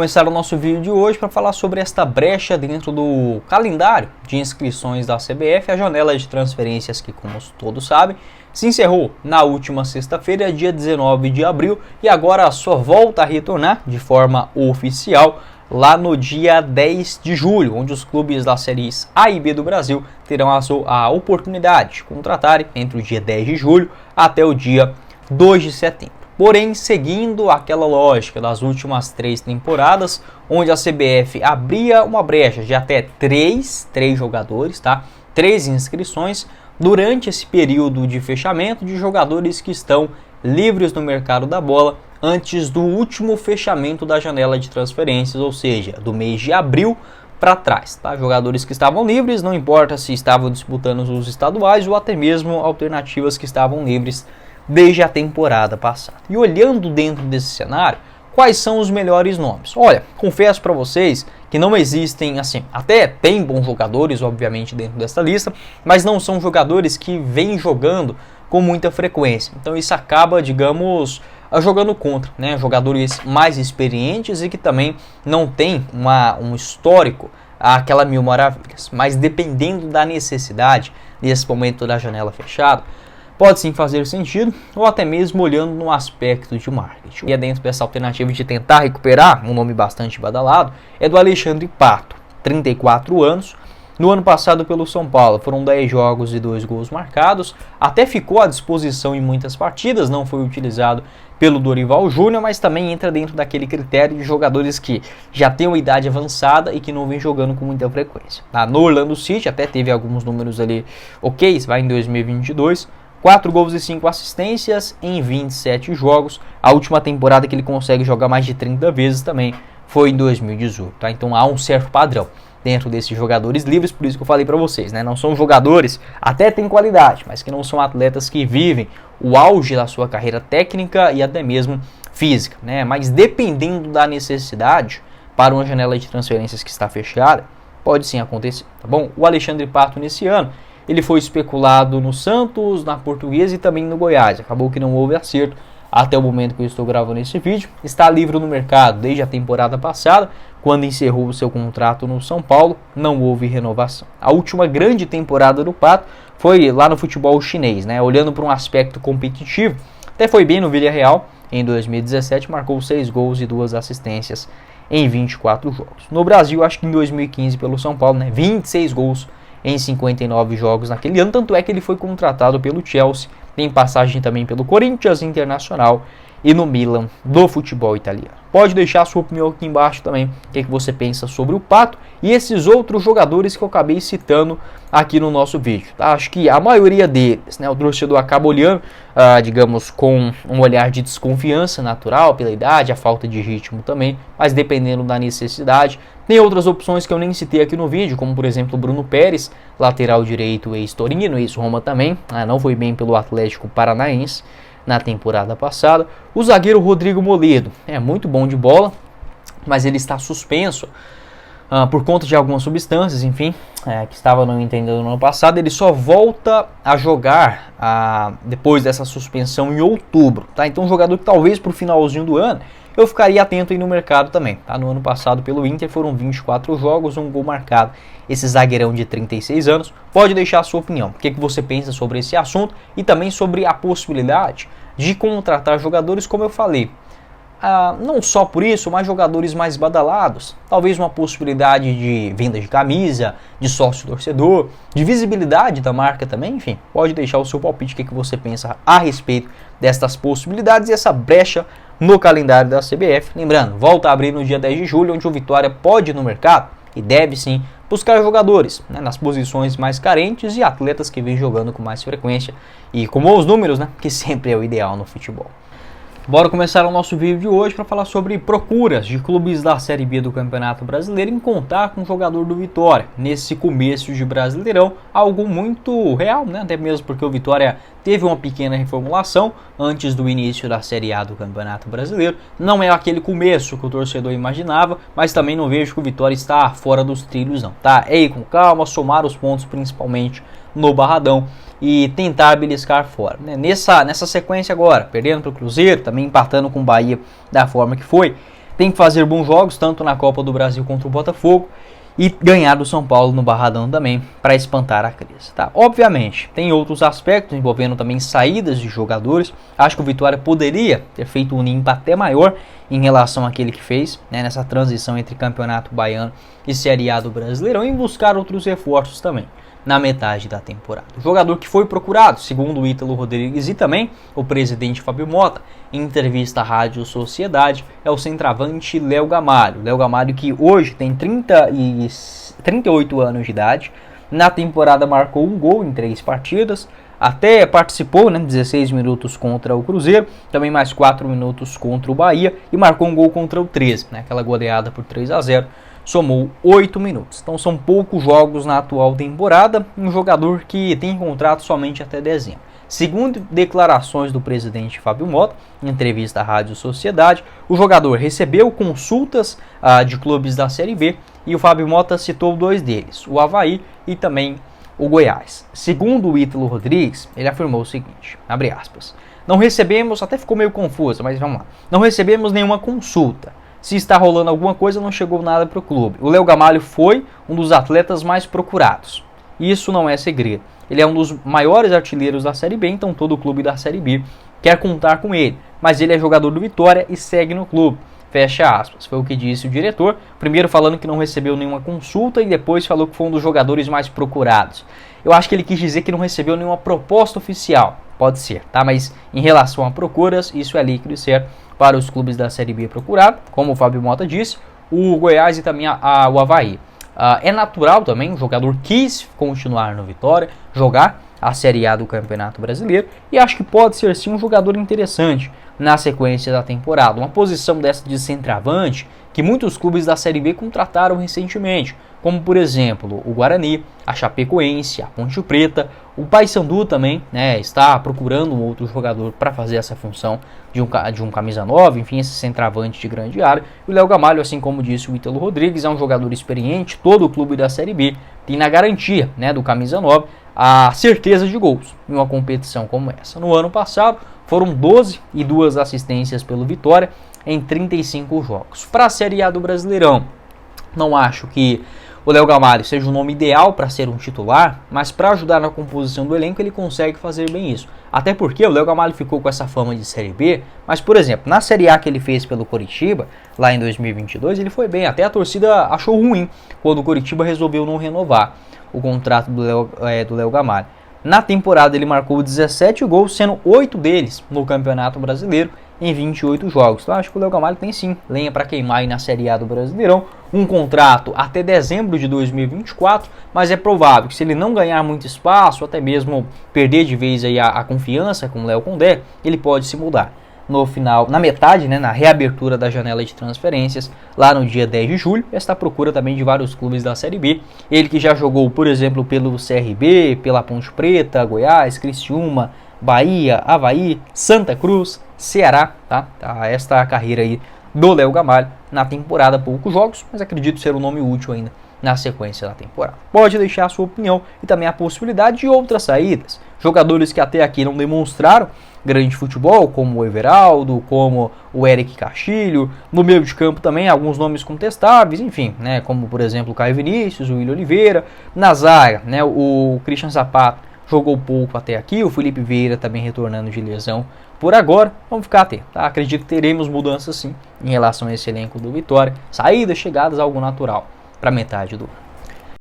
Começar o nosso vídeo de hoje para falar sobre esta brecha dentro do calendário de inscrições da CBF, a janela de transferências que, como todos sabem, se encerrou na última sexta-feira, dia 19 de abril, e agora só volta a retornar de forma oficial lá no dia 10 de julho, onde os clubes das séries A e B do Brasil terão a oportunidade de contratarem entre o dia 10 de julho até o dia 2 de setembro. Porém, seguindo aquela lógica das últimas 3 temporadas, onde a CBF abria uma brecha de até 3 jogadores, tá? 3 inscrições durante esse período de fechamento de jogadores que estão livres no mercado da bola antes do último fechamento da janela de transferências, ou seja, do mês de abril para trás, tá? Jogadores que estavam livres, não importa se estavam disputando os estaduais ou até mesmo alternativas que estavam livres desde a temporada passada. E olhando dentro desse cenário, quais são os melhores nomes? Olha, confesso para vocês que não existem, assim, até tem bons jogadores, obviamente, dentro dessa lista, mas não são jogadores que vêm jogando com muita frequência. Então isso acaba, digamos, jogando contra, né? Jogadores mais experientes e que também não tem um histórico aquela mil maravilhas. Mas dependendo da necessidade, nesse momento da janela fechada, pode sim fazer sentido, ou até mesmo olhando no aspecto de marketing. E é dentro dessa alternativa de tentar recuperar um nome bastante badalado, é do Alexandre Pato, 34 anos. No ano passado pelo São Paulo foram 10 jogos e 2 gols marcados, até ficou à disposição em muitas partidas, não foi utilizado pelo Dorival Júnior, mas também entra dentro daquele critério de jogadores que já têm uma idade avançada e que não vem jogando com muita frequência. No Orlando City até teve alguns números ali ok, vai em 2022, 4 gols e 5 assistências em 27 jogos. A última temporada que ele consegue jogar mais de 30 vezes também foi em 2018. Tá? Então há um certo padrão dentro desses jogadores livres, por isso que eu falei para vocês. Né? Não são jogadores, até tem qualidade, mas que não são atletas que vivem o auge da sua carreira técnica e até mesmo física. Né? Mas dependendo da necessidade, para uma janela de transferências que está fechada, pode sim acontecer. Tá bom? O Alexandre Pato nesse ano, ele foi especulado no Santos, na Portuguesa e também no Goiás. Acabou que não houve acerto até o momento que eu estou gravando esse vídeo. Está livre no mercado desde a temporada passada, quando encerrou o seu contrato no São Paulo, não houve renovação. A última grande temporada do Pato foi lá no futebol chinês, né? Olhando para um aspecto competitivo, até foi bem no Villarreal. Em 2017 marcou 6 gols e 2 assistências em 24 jogos. No Brasil, acho que em 2015 pelo São Paulo, né? 26 gols em 59 jogos naquele ano, tanto é que ele foi contratado pelo Chelsea, tem passagem também pelo Corinthians Internacional e no Milan do futebol italiano. Pode deixar a sua opinião aqui embaixo também, o que você pensa sobre o Pato e esses outros jogadores que eu acabei citando aqui no nosso vídeo. Tá? Acho que a maioria deles, né, o torcedor acaba olhando, digamos, com um olhar de desconfiança natural pela idade, a falta de ritmo também, mas dependendo da necessidade. Tem outras opções que eu nem citei aqui no vídeo, como por exemplo o Bruno Pérez, lateral direito ex-Torino, ex-Roma também, não foi bem pelo Atlético Paranaense na temporada passada. O zagueiro Rodrigo Moledo é muito bom de bola, mas ele está suspenso por conta de algumas substâncias, enfim, que estava não entendendo no ano passado. Ele só volta a jogar depois dessa suspensão em outubro, tá? Então um jogador que talvez para o finalzinho do ano eu ficaria atento aí no mercado também, tá? No ano passado pelo Inter foram 24 jogos, 1 gol marcado. Esse zagueirão de 36 anos, pode deixar a sua opinião. O que você pensa sobre esse assunto e também sobre a possibilidade de contratar jogadores, como eu falei. Não só por isso, mas jogadores mais badalados. Talvez uma possibilidade de venda de camisa, de sócio-torcedor, de visibilidade da marca também. Enfim, pode deixar o seu palpite, o que você pensa a respeito destas possibilidades e essa brecha no calendário da CBF. Lembrando, volta a abrir no dia 10 de julho, onde o Vitória pode ir no mercado e deve sim buscar jogadores, né, nas posições mais carentes e atletas que vêm jogando com mais frequência e com bons números, né, que sempre é o ideal no futebol. Bora começar o nosso vídeo de hoje para falar sobre procuras de clubes da Série B do Campeonato Brasileiro em contar com um jogador do Vitória nesse começo de Brasileirão, algo muito real, né? Até mesmo porque o Vitória teve uma pequena reformulação antes do início da Série A do Campeonato Brasileiro. Não é aquele começo que o torcedor imaginava, mas também não vejo que o Vitória está fora dos trilhos não, tá? É ir com calma, somar os pontos principalmente no Barradão e tentar beliscar fora, né? Nessa sequência agora, perdendo para o Cruzeiro, também empatando com o Bahia da forma que foi, tem que fazer bons jogos, tanto na Copa do Brasil contra o Botafogo, e ganhar do São Paulo no Barradão também, para espantar a crise. Tá? Obviamente, tem outros aspectos envolvendo também saídas de jogadores. Acho que o Vitória poderia ter feito um limpa até maior em relação àquele que fez, né, nessa transição entre Campeonato Baiano e Série A do Brasileirão, e buscar outros reforços também na metade da temporada. O jogador que foi procurado, segundo o Ítalo Rodrigues e também o presidente Fábio Mota, em entrevista à Rádio Sociedade, é o centroavante Léo Gamalho. Léo Gamalho, que hoje tem 38 anos de idade, na temporada marcou um gol em 3 partidas, até participou, né, 16 minutos contra o Cruzeiro, também mais 4 minutos contra o Bahia, e marcou um gol contra o 13, né, aquela goleada por 3-0. Somou 8 minutos. Então são poucos jogos na atual temporada. Um jogador que tem contrato somente até dezembro. Segundo declarações do presidente Fábio Mota, em entrevista à Rádio Sociedade, o jogador recebeu consultas de clubes da Série B e o Fábio Mota citou 2 deles, o Avaí e também o Goiás. Segundo o Ítalo Rodrigues, ele afirmou o seguinte, abre aspas, não recebemos, até ficou meio confuso, mas vamos lá, não recebemos nenhuma consulta. Se está rolando alguma coisa, não chegou nada para o clube. O Léo Gamalho foi um dos atletas mais procurados. Isso não é segredo. Ele é um dos maiores artilheiros da Série B, então todo o clube da Série B quer contar com ele. Mas ele é jogador do Vitória e segue no clube. Fecha aspas. Foi o que disse o diretor. Primeiro falando que não recebeu nenhuma consulta e depois falou que foi um dos jogadores mais procurados. Eu acho que ele quis dizer que não recebeu nenhuma proposta oficial. Pode ser, tá? Mas em relação a procuras, isso é líquido e certo para os clubes da Série B procurar, como o Fábio Mota disse, o Goiás e também o Avaí. É natural também, o jogador quis continuar no Vitória, jogar a Série A do Campeonato Brasileiro, e acho que pode ser sim um jogador interessante na sequência da temporada. Uma posição dessa de centroavante que muitos clubes da Série B contrataram recentemente, como por exemplo o Guarani, a Chapecoense, a Ponte Preta, o Paysandu também, né, está procurando um outro jogador para fazer essa função de um camisa 9, enfim, esse centroavante de grande área. E o Léo Gamalho, assim como disse o Ítalo Rodrigues, é um jogador experiente, todo o clube da Série B tem na garantia, né, do camisa 9 a certeza de gols em uma competição como essa. No ano passado foram 12 e 2 assistências pelo Vitória em 35 jogos. Para a Série A do Brasileirão, não acho que o Léo Gamalho seja o nome ideal para ser um titular, mas para ajudar na composição do elenco ele consegue fazer bem isso. Até porque o Léo Gamalho ficou com essa fama de Série B, mas por exemplo, na Série A que ele fez pelo Coritiba, lá em 2022, ele foi bem. Até a torcida achou ruim quando o Coritiba resolveu não renovar o contrato do Léo Gamalho. Na temporada ele marcou 17 gols, sendo 8 deles no Campeonato Brasileiro em 28 jogos. Então acho que o Léo Gamalho tem sim lenha para queimar aí na Série A do Brasileirão. Um contrato até dezembro de 2024, mas é provável que se ele não ganhar muito espaço, até mesmo perder de vez aí a confiança com o Léo Condé, ele pode se mudar no final, na metade, né, na reabertura da janela de transferências, lá no dia 10 de julho, esta procura também de vários clubes da Série B. Ele que já jogou, por exemplo, pelo CRB, pela Ponte Preta, Goiás, Criciúma, Bahia, Avaí, Santa Cruz, Ceará, tá? Esta é a carreira aí do Léo Gamalho na temporada, poucos jogos, mas acredito ser um nome útil ainda na sequência da temporada. Pode deixar a sua opinião e também a possibilidade de outras saídas. Jogadores que até aqui não demonstraram grande futebol, como o Everaldo, como o Eric Castilho. No meio de campo também alguns nomes contestáveis, enfim, né, como por exemplo o Caio Vinícius, o Willian Oliveira. Na zaga, né, o Christian Zapata jogou pouco até aqui, o Felipe Vieira também retornando de lesão por agora. Vamos ficar atento, tá? Acredito que teremos mudanças sim em relação a esse elenco do Vitória. Saídas, chegadas, algo natural para metade do ano.